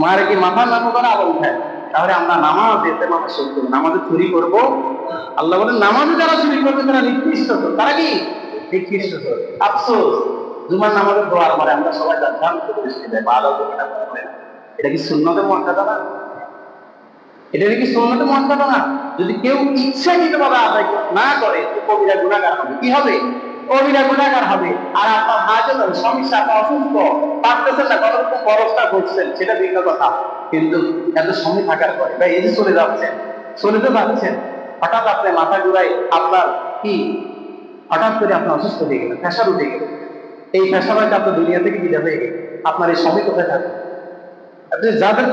মারে কি মাথা নামো করে আবার উঠায়। তাহলে আমরা নামাজ এতে মানুষ করবো, নামাজে চুরি করবো? আল্লাহ বলেন, নামাজে যারা চুরি করবে তারা নিকৃষ্ট চোর। তারা কি? নিকৃষ্ট চোর। আফসোস, জুমার নামাজের দোয়ার পরে আমরা সবাই জান করে বসে যাই, ভালো করে না। এটা কি সুন্নতের মর্যাদা না? এটা কি সুন্নতের মর্যাদা না? যদি কেউ ইচ্ছাকৃতভাবে আদায় না করে, কবিরা গুনাহগার হবে। কি হবে? কবিরা গুনাহগার হবে। আর আপনার হাজত সমস্যা, আপনার অসুস্থ, পারতেছেন না, কত রকম ব্যবস্থা করছেন, সেটা ভিন্ন কথা। কিন্তু এত সময় থাকার পরে বা এই যে চলে যাচ্ছেন, চলে তো যাচ্ছেন, হঠাৎ আপনি মাথা ঘুরাই, আপনার কি হঠাৎ করে আপনার অসুস্থ হয়ে গেলেন, প্রেশার উঠে গেল, এই প্রেশার হয়তো আপনার দুনিয়া থেকে বিদায় হয়ে গেল, আপনার এই সময় কোথায় থাকবে? আপনি যাদের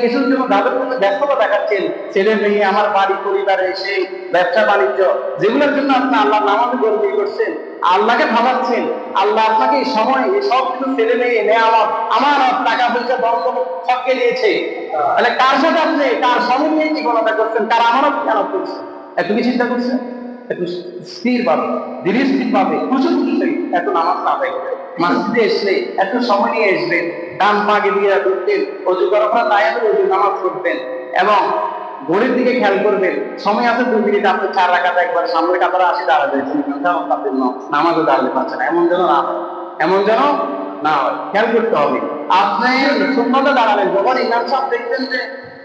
কিছুর জন্য যাদের জন্য ব্যস্ততা দেখাচ্ছেন, ছেলে মেয়ে, আমার বাড়ি পরিবারে, সেই ব্যবসা বাণিজ্য, যেগুলোর জন্য আপনি আল্লাহ নামাজে গর্বী করছেন, আল্লাহকে ভাবাচ্ছেন, আল্লাহ আপনাকে এই সময় এই সব কিছু ছেলে মেয়ে নেয়ামত, আমার টাকা পয়সা দর্শন সবকে দিয়েছে। তাহলে কার সাথে আপনি কার সময় নিয়ে কি গণনা করছেন, কার আমানত খেয়াল করছেন? একটু কি চিন্তা করছেন? একটু স্থির ভাবে, ধীর স্থির ভাবে, খুশি খুশি এত নামাজ আদায় করে মসজিদে এসলে একটু সময় নিয়ে আসবেন, ডান পাকে দিয়ে ঢুকতেন, অজু করার পর দাঁড়িয়ে অজু নামাজ পড়বেন এবং ঘড়ির দিকে খেয়াল করবেন, সময় আছে 2 মিনিট, আপনি 4 রাকাত একবার সামনের কাতারে আসি দাঁড়াবেন, নামাজও দাঁড়াতে পারছে না, এমন যেন না হয়, এমন যেন না হয়, খেয়াল করতে হবে। আপনি সুন্নতে দাঁড়ালেন, যখন ইমাম সাহেব দেখবেন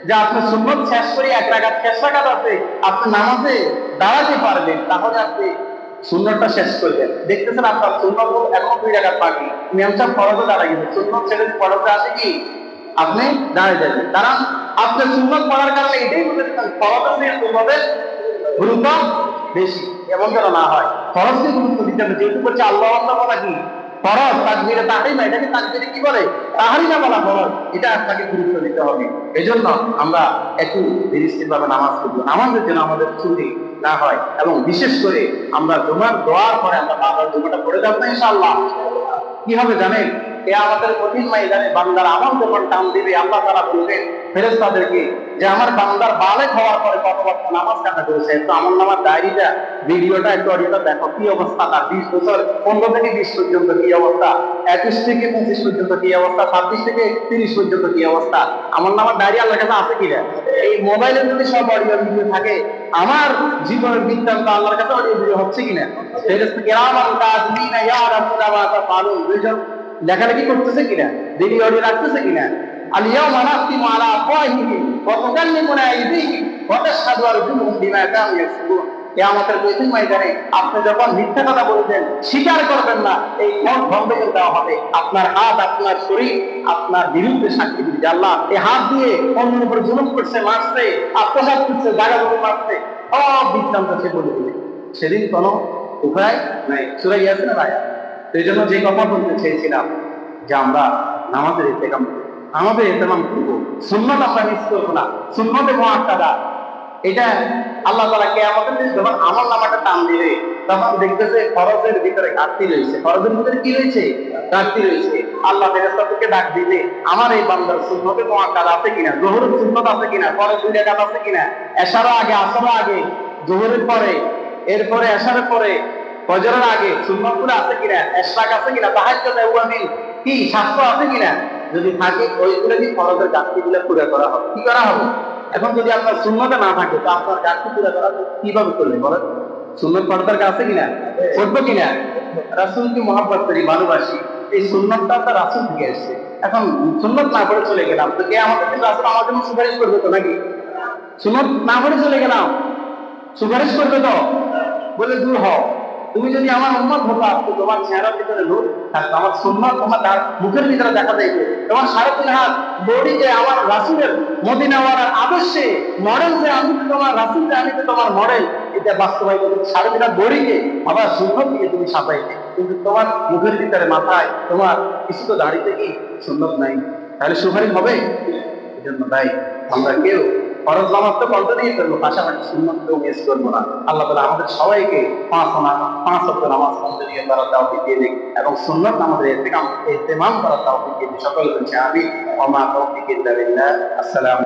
যে আপনি সুন্নত শেষ করে 1 রাকাত শেষ রাকাত আছে, আপনি নামাজে দাঁড়াতে পারবেন, তাহলে আপনি সুন্নতটা শেষ করবেন। দেখতেছেন আপনার সুন্নত এখন 2 রাকাত বাকি, ইমাম সাহেব ফরজে দাঁড়ায় গেছে, সুন্নত ছেড়ে ফরজে আসে কি আপনি দাঁড়িয়ে যাবেন। কারণ আপনি সুন্নত পড়ার কারণে এটাই বুঝেছেন ফরজের চেয়ে সুন্নতের গুরুত্ব বেশি, এমন যেন না হয়। ফরজকে গুরুত্ব দিতে হবে, যেহেতু বলছে আল্লাহু আকবার বলা কি ফরজ, তাকবীরে তাহরিমা, এটাকে তাকবীরে কি বলে? তাহরিমা বলা ফরজ, এটা আপনাকে গুরুত্ব দিতে হবে। এজন্য আমরা একটু ধীরস্থিরভাবে নামাজ পড়ব, নামাজের জন্য আমাদের ত্রুটি না হয়, এবং বিশেষ করে আমরা জুমার দোয়ার পরে আমরা বাবার জুমাটা পড়ে যাবো না ইনশাআল্লাহ। কি হবে জানেন? আমাদের কঠিন ময়দানে বান্দার আমল যখন টান দিবে, আল্লাহ তাআলা বলবেন ফেরেশতাদেরকে যে আমার বান্দার বালেগ হওয়ার পরে কত বছর নামাজ কাটা করেছে, একটু আমলনামার ডায়েরিটা, ভিডিওটা, একটু অডিওটা দেখো, কি অবস্থা তার 20 বছর, 15 থেকে 20 পর্যন্ত কি অবস্থা, 21 থেকে 25 পর্যন্ত কি অবস্থা, 26 থেকে 30 পর্যন্ত কি অবস্থা। আমলনামার ডায়েরি আল্লাহর কাছে আছে কিনা? এই মোবাইলে যদি সব অডিও ভিডিও থাকে, আমার জীবনের বৃত্তান্ত আল্লাহর কাছে অডিও ভিডিও হচ্ছে কিনা? ফেরেশতা কিরামান কাতিবিনা ইয়ালামুনা মা তাফআলুন, দুইজন লেখালেখি করতেছে কিনা, ভিডিও অডিও রাখতেছে কিনা? আল-ইয়াওমা নাখতিমু আলা আফওয়াহিহিম ওয়া তুকাল্লিমুনা আইদিহিম ওয়া তাশহাদু আরজুলুহুম বিমা কানু ইয়াকসিবুন। কিয়ামতের কঠিন ময়দানে আপনি যখন মিথ্যা কথা বলছেন, স্বীকার করবেন না, এই মুখ বন্ধ করে দেওয়া হবে। আপনার হাত, আপনার শরীর আপনার বিরুদ্ধে সাক্ষী দিবে যে আল্লাহ এই হাত দিয়ে অন্যের উপর জুলুম করছে, মারছে, আত্মসাৎ করছে, জায়গাগুলো মারছে, সব বৃত্তান্ত সে বলে দিবে। সেদিন কোনো উপায় নাই। সূরা ইয়াসিনের আয়াত। এই জন্য যে কথা বলতে চেয়েছিলাম যে আমরা নামাজের ইহতেমাম করব, আমাদের ইহতেমাম করব, সুন্নাত আমরা মিস করবো না। সুন্নতে মুআক্কাদা, এটা আল্লাহ তাআলা কিয়ামতের দিন যখন আমল নামাটা টান দিবে, তখন দেখতেছে ফরজের ভিতরে ঘাটতি রয়েছে। ফরজের ভিতরে কি রয়েছে? ঘাটতি রয়েছে। আল্লাহ ফেরেশতাদেরকে ডাক দিবে, আমার এই বান্দার সুন্নতে মুআক্কাদা আছে কিনা, যোহরের সুন্নত আছে কিনা, ফরজ 2 রাকাত আছে কিনা, এশার আগে, আসর আগে, যোহরের পরে, এরপরে এশারের পরে, ফজরের আগে সুন্নতগুলো আছে কিনা, ইশরাক আছে কিনা, তাহাজ্জুদ আওয়ামিল কি শাস্ত্র আছে কিনা। যদি থাকে ওইগুলো কি ফরজের ঘাটতিগুলো পুরো করা হবে। কি করা হবে? এখন যদি আপনার সুন্নতে না থাকে তো আপনার ঘাটতি পুরো করা কিভাবে করবে বলেন? সুন্নত পর্দার কাছে কিনা, করবো কিনা? রাসূলকে মহব্বত করি, ভালোবাসি, এই সুন্নতটা তো রাসূল থেকে এসেছে। এখন সুন্নত না পড়ে চলে গেলাম তো কে আমাদের জন্য, রাসূল আমার জন্য সুপারিশ করবে তো নাকি? সুন্নত না পড়ে চলে গেলাম, সুপারিশ করবে তো? বলে দূর হও, তুমি যদি আমার উম্মত হতো, তো তোমার চেহারার ভিতরে নূর থাকতো, আমার সুন্নাত তোমার মুখের ভিতরে দেখা যাইবে, তোমার সারাদিন হাত বডি যে আমার রাসূলের মদিনাওয়ালার আদর্শে মডেল, যে আমি তো তোমার রাসূল, যে আমি তো তোমার মডেল, এটা বাস্তবায়িত করতে সারাদিন হাত বডিকে আবার সুন্নত দিয়ে তুমি সাজাইতে, কিন্তু তোমার মুখের ভিতরে, মাথায় তোমার কিছু তো দাড়িতে কি সুন্নত নাই, তাহলে সুপারিশ হবে? এই জন্য তাই আমরা কেউ ফরজ নামাজ তো কন্টিনিউ করবো, পাশাপাশি সুন্নতকেও মিস করবো না। আল্লাহ তাআলা আমাদের সবাইকে 5 ওয়াক্ত নামাজ কন্টিনিউ করার তৌফিক দিয়ে দিক এবং সুন্নত আমাদের ইহতেমাম করার তৌফিক দিয়ে দিক। সকলে বলছি আমিন। ওয়া মা তৌফিক ইল্লা বিল্লাহ। আসসালামু